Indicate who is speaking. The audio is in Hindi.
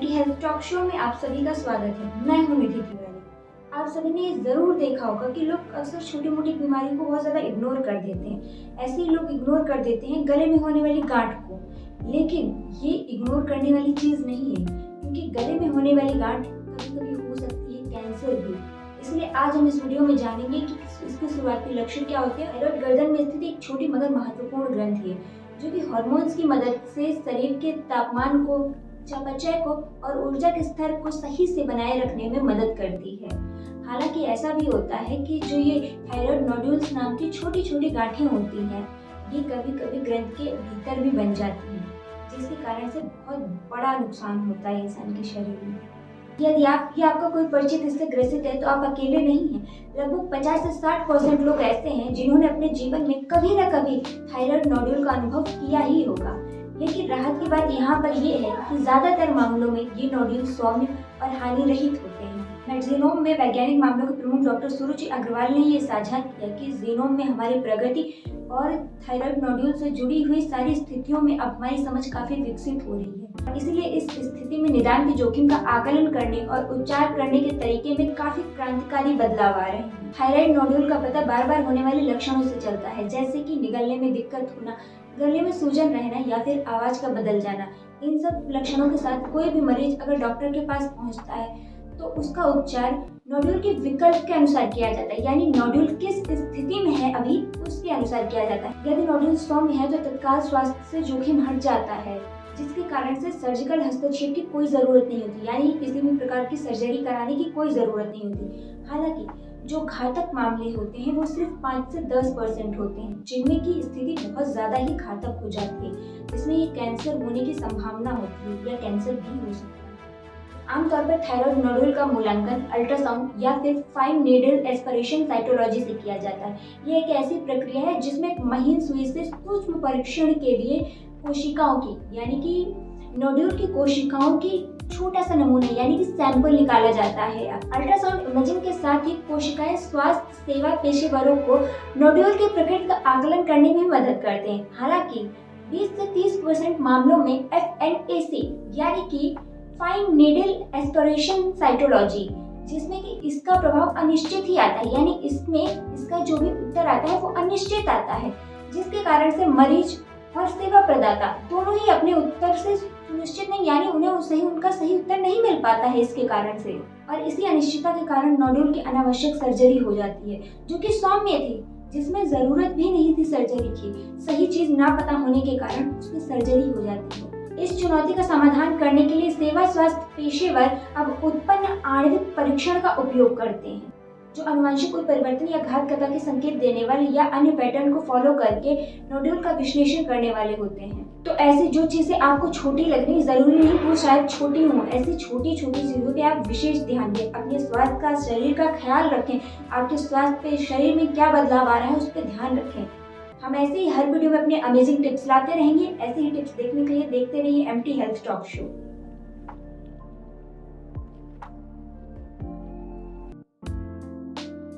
Speaker 1: एमटी हेल्थ टॉक शो में आप सभी का स्वागत है। मैं हूं निधि तिवारी। आप सभी ने ज़रूर देखा होगा कि लोग अक्सर छोटी मोटी बीमारियों को बहुत ज़्यादा इग्नोर कर देते हैं। ऐसे ही लोग इग्नोर कर देते हैं गले में होने वाली गांठ को, लेकिन ये इग्नोर करने वाली चीज़ नहीं है, क्योंकि गले में होने वाली गांठ कभी कभी हो सकती है कैंसर भी। इसलिए आज हम इस वीडियो में जानेंगे कि इसके शुरुआती लक्षण क्या होते हैं। थायराइड गर्दन में स्थित एक छोटी मगर महत्वपूर्ण ग्रंथि है, जो कि हार्मोन्स की मदद से शरीर के तापमान को, चयापचय को और ऊर्जा के स्तर को सही से बनाए रखने में मदद करती है। हालांकि ऐसा भी होता है कि जो ये थायराइड नोड्यूल्स नाम की छोटी छोटी गांठें होती हैं, ये कभी कभी ग्रंथ के भीतर भी बन जाती हैं, जिसके कारण से बहुत बड़ा नुकसान होता है इंसान के शरीर में। यदि आपका कोई परिचित इससे ग्रसित है तो आप अकेले नहीं हैं। लगभग 50 से 60% लोग ऐसे हैं जिन्होंने अपने जीवन में कभी न कभी थायराइड नोड्यूल का अनुभव किया ही होगा। लेकिन राहत की बात यहाँ पर यह है कि ज्यादातर मामलों में ये नोड्यूल सौम्य और हानि रहित होते हैं। जीनोम में वैज्ञानिक मामलों के प्रमुख डॉक्टर सुरुचि अग्रवाल ने ये साझा किया कि जीनोम में हमारी प्रगति और थायराइड नोड्यूल से जुड़ी हुई सारी स्थितियों में अब हमारी समझ काफी विकसित हो रही है। इसीलिए इस स्थिति में निदान के जोखिम का आकलन करने और उपचार करने के तरीके में काफी क्रांतिकारी बदलाव आ रहे हैं। थायराइड नोड्यूल का पता बार बार होने वाले लक्षणों से चलता है, जैसे कि निगलने में दिक्कत होना, गले में सूजन रहना या फिर आवाज का बदल जाना। इन सब लक्षणों के साथ कोई भी मरीज अगर डॉक्टर के पास पहुंचता है तो उसका उपचार नोड्यूल के विकल्प के अनुसार किया जाता है, यानी नोड्यूल किस स्थिति में है अभी उसके अनुसार किया जाता है। यदि नोड्यूल सौम्य है तो तत्काल स्वास्थ्य से जोखिम हट जाता है, जिसके कारण से सर्जिकल हस्तक्षेप की कोई जरूरत नहीं होती, यानी किसी भी प्रकार की सर्जरी कराने की कोई जरूरत नहीं होती। हालांकि जो घातक मामले होते हैं वो सिर्फ 5 से 10% होते हैं, जिनमें की स्थिति बहुत ज्यादा ही घातक हो जाती है, जिसमें ये कैंसर होने की संभावना होती है या कैंसर भी हो सकता है। आमतौर पर थायराइड नोड्यूल का मूल्यांकन अल्ट्रासाउंड या फिर फाइन नीडल एस्पिरेशन साइटोलॉजी से किया जाता है। ये एक ऐसी प्रक्रिया है जिसमें एक महीन सुई से सूक्ष्म परीक्षण के लिए कोशिकाओं की, यानी कि नोड्यूल की कोशिकाओं की छोटा सा नमूना यानी कि सैंपल निकाला जाता है। अल्ट्रासाउंड इमेजिंग के साथ ही कोशिकाएं स्वास्थ्य सेवा पेशेवरों को नोड्यूल के प्रकृति का आकलन करने में मदद करते हैं। हालांकि 20 से 30% मामलों में FNAC यानी कि फाइन नीडल एस्पिरेशन साइटोलॉजी, जिसमें कि इसका प्रभाव अनिश्चित ही आता है, यानी इसमें इसका जो भी उत्तर आता है वो अनिश्चित आता है, जिसके कारण से मरीज और सेवा प्रदाता दोनों ही अपने उत्तर से सुनिश्चित नहीं, यानी उन्हें उनका सही उत्तर नहीं मिल पाता है इसके कारण से। और इसी अनिश्चितता के कारण नोड्यूल की अनावश्यक सर्जरी हो जाती है, जो कि सौम्य थी, जिसमें जरूरत भी नहीं थी सर्जरी की। सही चीज ना पता होने के कारण उसकी सर्जरी हो जाती है। इस चुनौती का समाधान करने के लिए सेवा स्वास्थ्य पेशेवर अब उत्पन्न आणविक परीक्षण का उपयोग करते हैं, जो आनुवंशिक उत्परिवर्तन या घातकता के संकेत देने वाले या अन्य पैटर्न को फॉलो करके नोड्यूल का विश्लेषण करने वाले होते हैं। तो ऐसी जो चीजें आपको छोटी लगनी, जरूरी नहीं वो शायद छोटी हो, ऐसी छोटी छोटी चीजों पे आप विशेष ध्यान दें। अपने स्वास्थ्य का, शरीर का ख्याल रखें। आपके स्वास्थ्य पे, शरीर में क्या बदलाव आ रहा है उस पर ध्यान रखें। हम ऐसे ही हर वीडियो में अपने अमेजिंग टिप्स लाते रहेंगे। ऐसे ही टिप्स देखने के लिए देखते रहिए एमटी हेल्थ टॉक शो।